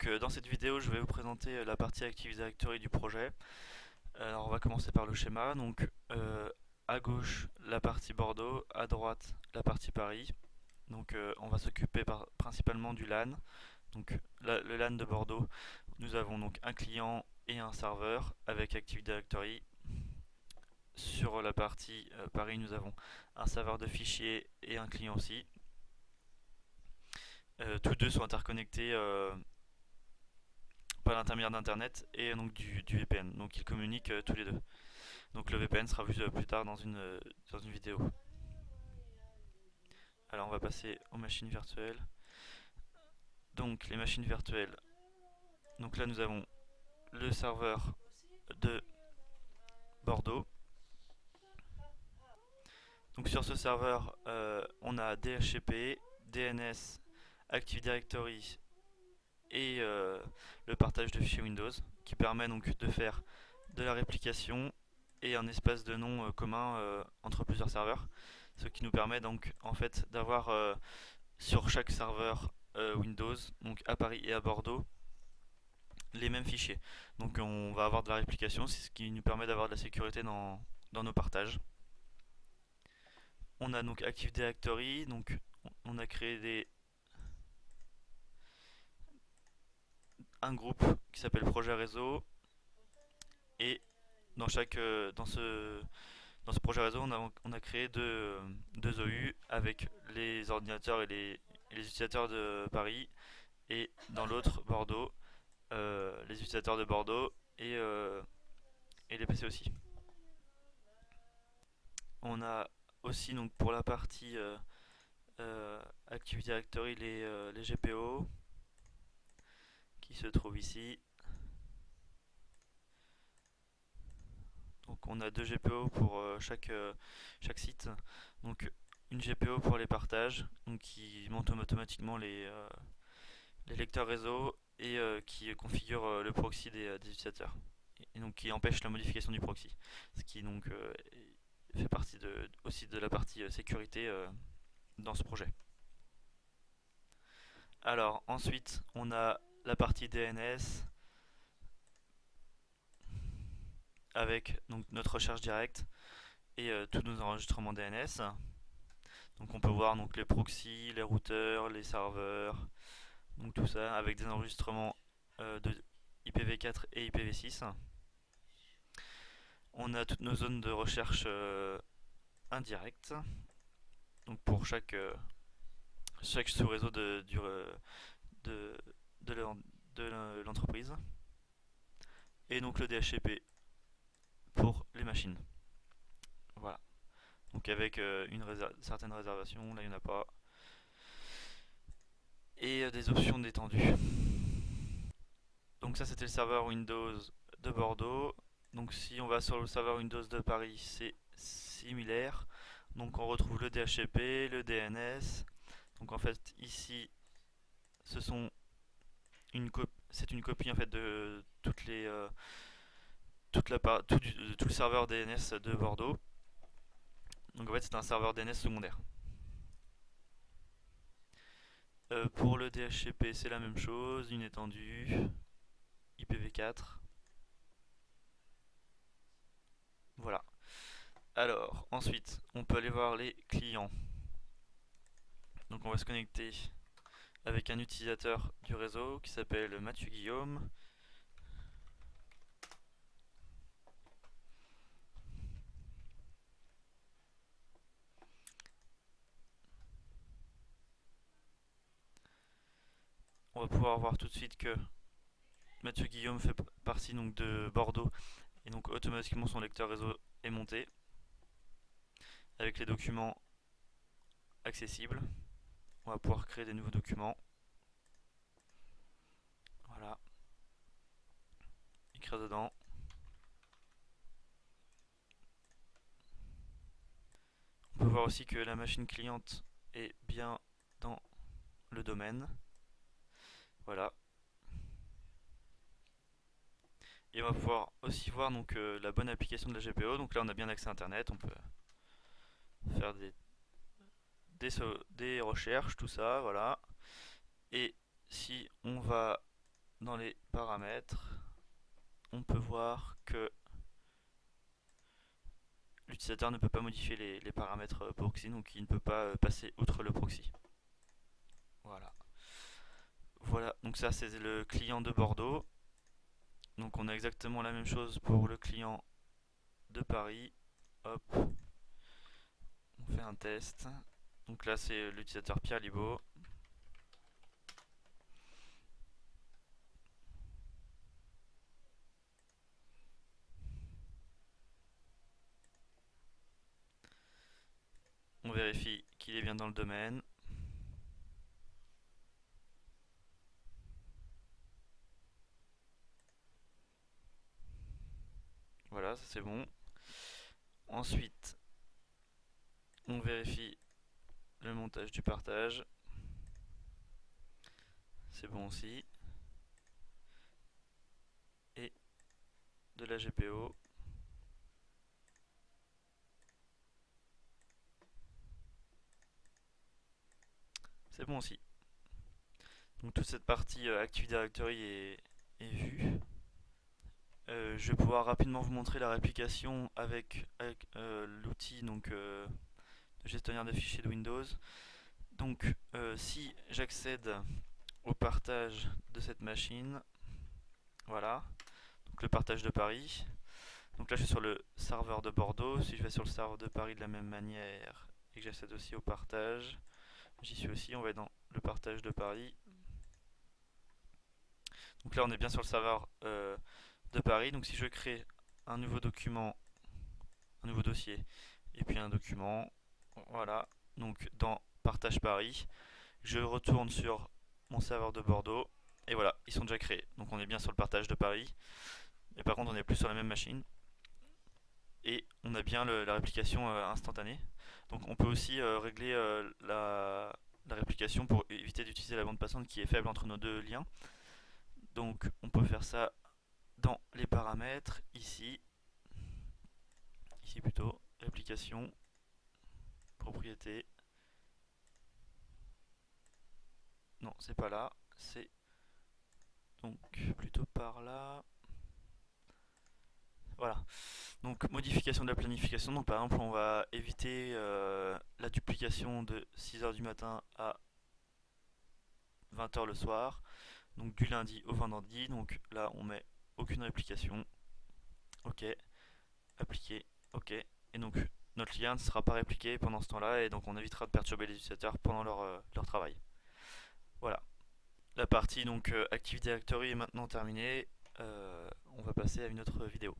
Donc dans cette vidéo, je vais vous présenter la partie Active Directory du projet. Alors on va commencer par le schéma. Donc à gauche la partie Bordeaux, à droite la partie Paris. Donc on va s'occuper principalement du LAN. Donc le LAN de Bordeaux, nous avons donc un client et un serveur avec Active Directory. Sur la partie Paris, nous avons un serveur de fichiers et un client aussi. Tous deux sont interconnectés par l'intermédiaire d'internet et donc du VPN. Donc ils communiquent tous les deux. Donc le VPN sera vu plus tard dans une vidéo. Alors on va passer aux machines virtuelles. Donc les machines virtuelles. Donc là nous avons le serveur de Bordeaux. Donc sur ce serveur on a DHCP, DNS, Active Directory et le partage de fichiers Windows qui permet donc de faire de la réplication et un espace de nom commun entre plusieurs serveurs, ce qui nous permet donc en fait d'avoir sur chaque serveur Windows, donc à Paris et à Bordeaux, les mêmes fichiers. Donc on va avoir de la réplication, c'est ce qui nous permet d'avoir de la sécurité dans nos partages. On a donc Active Directory, donc on a créé un groupe qui s'appelle Projet Réseau et dans ce projet réseau, on a créé deux OU avec les ordinateurs et les utilisateurs de Paris et dans l'autre Bordeaux, les utilisateurs de Bordeaux et les PC aussi. On a aussi donc pour la partie Active Directory les GPO qui se trouvent ici. Donc on a deux GPO pour chaque site. Donc une GPO pour les partages, donc qui monte automatiquement les lecteurs réseau et qui configure le proxy des utilisateurs. Et donc qui empêche la modification du proxy. Ce qui donc fait partie aussi de la partie sécurité dans ce projet. Alors ensuite on a la partie DNS avec donc notre recherche directe et tous nos enregistrements DNS. Donc on peut voir donc les proxys, les routeurs, les serveurs, donc tout ça avec des enregistrements de IPv4 et IPv6. On a toutes nos zones de recherche indirectes, donc pour chaque sous-réseau de, de l'entreprise. Et donc le DHCP pour les machines. Voilà. Donc avec certaine réservation, là il n'y en a pas. Et des options d'étendue. Donc ça c'était le serveur Windows de Bordeaux. Donc si on va sur le serveur Windows de Paris, c'est similaire. Donc on retrouve le DHCP, le DNS. Donc en fait ici, c'est une copie en fait de tout le serveur DNS de Bordeaux. Donc en fait c'est un serveur DNS secondaire. Pour le DHCP c'est la même chose, une étendue, IPv4. Voilà. Alors, ensuite, on peut aller voir les clients. Donc on va se connecter avec un utilisateur du réseau qui s'appelle Mathieu Guillaume. On va pouvoir voir tout de suite que Mathieu Guillaume fait partie donc de Bordeaux et donc automatiquement son lecteur réseau est monté avec les documents accessibles. On va pouvoir créer des nouveaux documents. Voilà. Écrire dedans. On peut voir aussi que la machine cliente est bien dans le domaine. Voilà. Et on va pouvoir aussi voir donc la bonne application de la GPO. Donc là on a bien accès à internet, on peut faire des recherches, tout ça, voilà. Et si on va dans les paramètres, on peut voir que l'utilisateur ne peut pas modifier les paramètres proxy, donc il ne peut pas passer outre le proxy. Voilà. Voilà, donc ça c'est le client de Bordeaux. Donc on a exactement la même chose pour le client de Paris. Hop, on fait un test. Donc là c'est l'utilisateur Pierre Libaud. On vérifie qu'il est bien dans le domaine. Voilà, ça c'est bon. Ensuite, on vérifie le montage du partage. C'est bon aussi. Et de la GPO. C'est bon aussi. Donc toute cette partie Active Directory est vue. Je vais pouvoir rapidement vous montrer la réplication avec l'outil de gestionnaire de fichiers de Windows. Donc si j'accède au partage de cette machine, voilà, donc le partage de Paris. Donc là je suis sur le serveur de Bordeaux. Si je vais sur le serveur de Paris de la même manière et que j'accède aussi au partage, j'y suis aussi, on va être dans le partage de Paris. Donc là on est bien sur le serveur de Paris. Donc si je crée un nouveau document, un nouveau dossier et puis un document, voilà, donc dans partage Paris, je retourne sur mon serveur de Bordeaux et voilà, ils sont déjà créés. Donc on est bien sur le partage de Paris, mais par contre on n'est plus sur la même machine et on a bien la réplication instantanée. Donc on peut aussi régler la réplication pour éviter d'utiliser la bande passante qui est faible entre nos deux liens. Donc on peut faire ça dans les paramètres, ici plutôt, réplication, propriété. Non, c'est pas là, c'est donc plutôt par là. Voilà. Donc modification de la planification. Donc par exemple, on va éviter la duplication de 6h du matin à 20h le soir. Donc du lundi au vendredi. Donc là, on met aucune réplication. OK. Appliquer. OK. Et donc notre lien ne sera pas répliqué pendant ce temps-là et donc on évitera de perturber les utilisateurs pendant leur travail. Voilà. La partie donc Active Directory est maintenant terminée. On va passer à une autre vidéo.